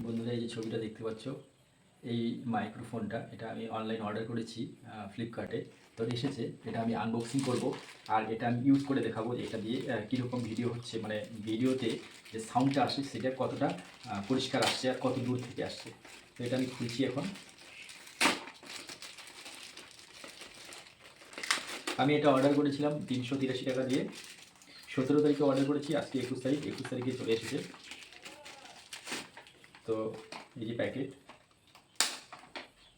বন্ধুরা, এই যে ছবিটা দেখতে পাচ্ছ, এই মাইক্রোফোনটা এটা আমি অনলাইন অর্ডার করেছি ফ্লিপকার্টে। তো এসেছে, এটা আমি আনবক্সিং করব আর এটা আমি ইউজ করে দেখাবো যে এটা দিয়ে কীরকম ভিডিও হচ্ছে, মানে ভিডিওতে যে সাউন্ডটা আসে সেটা কতটা পরিষ্কার আসছে আর কত দূর থেকে আসছে। তো এটা আমি খুলছি এখন। আমি এটা অর্ডার করেছিলাম 383 টাকা দিয়ে। 17 তারিখে অর্ডার করেছি, আজকে 21 তারিখ, 21 তারিখে চলে এসেছে। তো এই যে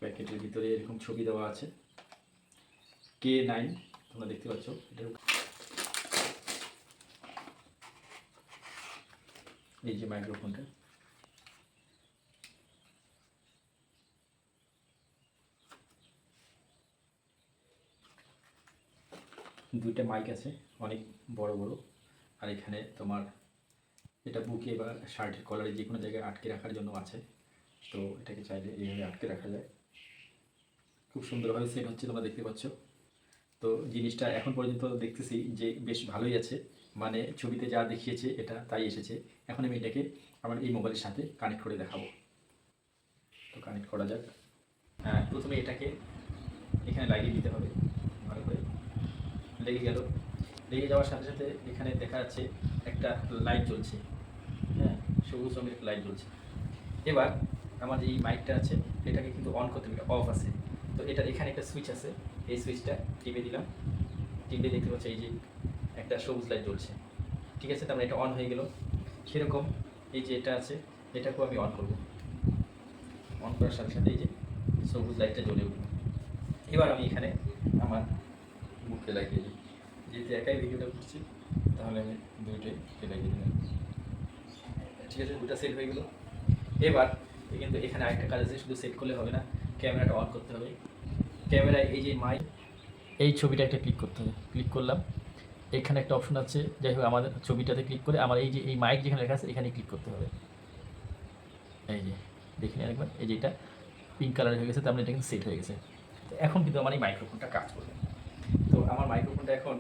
প্যাকেটের ভিতরে এরকম ছবি দেওয়া আছে, K9, তোমরা দেখতে পাচ্ছ। এটা এই যে মাইক্রোফোনটা, দুইটা মাইক আছে, অনেক বড় বড়। আর এখানে তোমার এটা বুকে বা শার্টের কলারে যে কোনো জায়গায় আটকে রাখার জন্য আছে। তো এটাকে চাইলে এইভাবে আটকে রাখা যায়, খুব সুন্দরভাবে সেট হচ্ছে, তোমরা দেখতে পাচ্ছ। তো জিনিসটা এখন পর্যন্ত দেখতেছি যে বেশ ভালোই আছে, মানে ছবিতে যা দেখিয়েছে এটা তাই এসেছে। এখন আমি এটাকে আমার এই মোবাইলের সাথে কানেক্ট করে দেখাবো। তো কানেক্ট করা যাক। প্রথমে এটাকে এখানে লাগিয়ে দিতে হবে ভালো করে। লেগে গেল। লেগে যাওয়ার সাথে সাথে এখানে দেখা যাচ্ছে একটা লাইট জ্বলছে। হ্যাঁ, সবুজ রঙের একটা লাইট জ্বলছে। এবার আমার এই মাইকটা আছে, এটাকে কিন্তু অন করতে হবে, অফ আছে। তো এটা এখানে একটা সুইচ আছে, এই সুইচটা টিপে দিলাম। টিপে দেখতে পাচ্ছি এই যে একটা সবুজ লাইট জ্বলছে। ঠিক আছে, তারপরে এটা অন হয়ে গেল। সেরকম এই যে এটা আছে, এটাকেও আমি অন করব। অন করার সাথে সাথে এই যে সবুজ লাইটটা জ্বলে উঠবে। এবার আমি এখানে আমার বুকে লাগিয়ে দিই। যেহেতু একাই ভিডিওটা করছি, তাহলে আমি দুইটাই লাগিয়ে দিলাম। ঠিক আছে, দুটা সেট হয়ে গেল। এবার কিন্তু এখানে আরেকটা কাজ আছে, শুধু সেট করলে হবে না, ক্যামেরাটা অন করতে হবে। ক্যামেরায় এই যে মাইক, এই ছবিটা একটা ক্লিক করতে হবে। ক্লিক করলাম, এখানে একটা অপশন আছে, যাই হোক আমাদের ছবিটাতে ক্লিক করে আমার এই যে এই মাইক যেখানে লেখা আছে এখানে ক্লিক করতে হবে। এই যে দেখে নিন একবার, এই যে এটা পিঙ্ক কালার হয়ে গেছে, তার মানে এটা কিন্তু সেট হয়ে গেছে। তো এখন কিন্তু আমার এই মাইক্রোফোনটা কাজ করবে। তো আমার মাইক্রোফোনটা এখন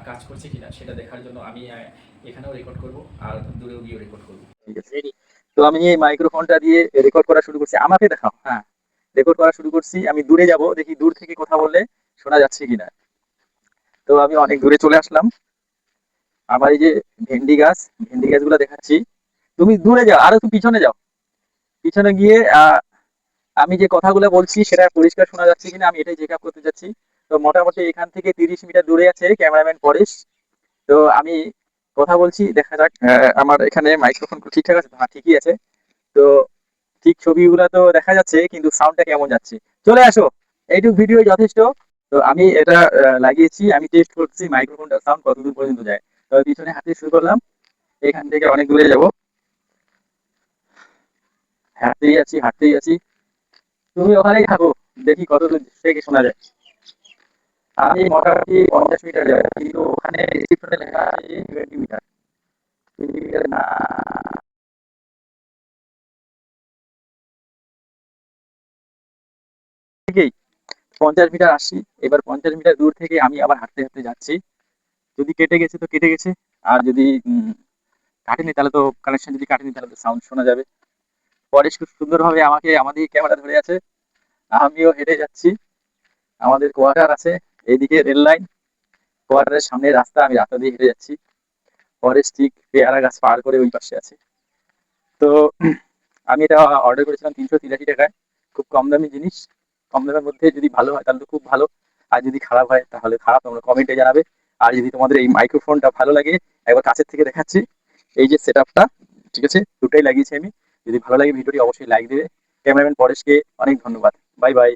কাজ করছে কিনা সেটা দেখার জন্য আমি এখানেও রেকর্ড করব আর দূরেও গিয়েও রেকর্ড করব। ঠিক আছে, রেডি। তো আমি এই মাইক্রোফোনটা দিয়ে রেকর্ড করা শুরু করছি। আমাকে দেখাও। হ্যাঁ, রেকর্ড করা শুরু করছি। আমি দূরে যাব, দেখি দূর থেকে কথা বললে শোনা যাচ্ছে কিনা। তো আমি অনেক দূরে চলে আসলাম। আমার এই যে ভেন্ডি গাছগুলো দেখাচ্ছি। তুমি দূরে যাও, আরো তুমি পিছনে যাও। পিছনে গিয়ে আমি যে কথাগুলো বলছি সেটা পরিষ্কার শোনা যাচ্ছে কিনা আমি এটাই চেক আপ করতে যাচ্ছি। তো মোটামুটি এখান থেকে 30 মিটার দূরে আছে ক্যামেরাম্যান পরেশ। তো আমি কথা বলছি, দেখা যাক আমার এখানে মাইক্রোফোন ঠিকঠাক আছে তো? হ্যাঁ, ঠিকই আছে। তো ঠিক ছবিগুলো তো দেখা যাচ্ছে, কিন্তু সাউন্ডটা কেমন যাচ্ছে? চলে আসো, এইটুকু ভিডিও যথেষ্ট। তো আমি এটা লাগিয়েছি, আমি টেস্ট করছি মাইক্রোফোনটার সাউন্ড কতদূর পর্যন্ত যায়। তো পিছনে হাঁটতে শুরু করলাম, এখান থেকে অনেক দূরে যাব। হাঁটতেই আছি। তুমি ওখানেই থাকো, দেখি কতদূর থেকে শোনা যায়। আমি মোটামুটি 50 মিটার যাই, কিন্তু ওখানে রিসিপ্টে লেখা আছে 20 মিটার। 20 মিটার না, থেকেই 50 মিটার আসছি। এবার 50 মিটার দূর থেকে আমি আবার হাঁটতে হাঁটতে যাচ্ছি। যদি কেটে গেছে তো কেটে গেছে, আর যদি কাটেনি তাহলে তো কানেকশন, যদি কাটেনি তাহলে তো সাউন্ড শোনা যাবে। পরেশ খুব সুন্দরভাবে আমাকে আমাদের ক্যামেরা ধরে আছে, আমিও হেঁটে যাচ্ছি। আমাদের কোয়ার্টার আছে এইদিকে, রেল লাইন, কোয়ার্টারের সামনে রাস্তা, আমি রাস্তা দিয়ে হেঁটে যাচ্ছি। পরেশ ঠিক পেয়ারা গাছ পার করে ওই পাশে আছে। তো আমি এটা অর্ডার করেছিলাম 383 টাকায়, খুব কম দামি জিনিস। কম দামের মধ্যে যদি ভালো হয় তাহলে তো খুব ভালো, আর যদি খারাপ হয় তাহলে খারাপ, তোমরা কমেন্টে জানাবে। আর যদি তোমাদের এই মাইক্রোফোনটা ভালো লাগে, একবার কাছের থেকে দেখাচ্ছি, এই যে সেট আপটা, ঠিক আছে, দুটাই লাগিয়েছি আমি। যদি ভালো লাগে ভিডিওটি অবশ্যই লাইক দেবে। ক্যামেরাম্যান পরেশকে অনেক ধন্যবাদ। Bye bye.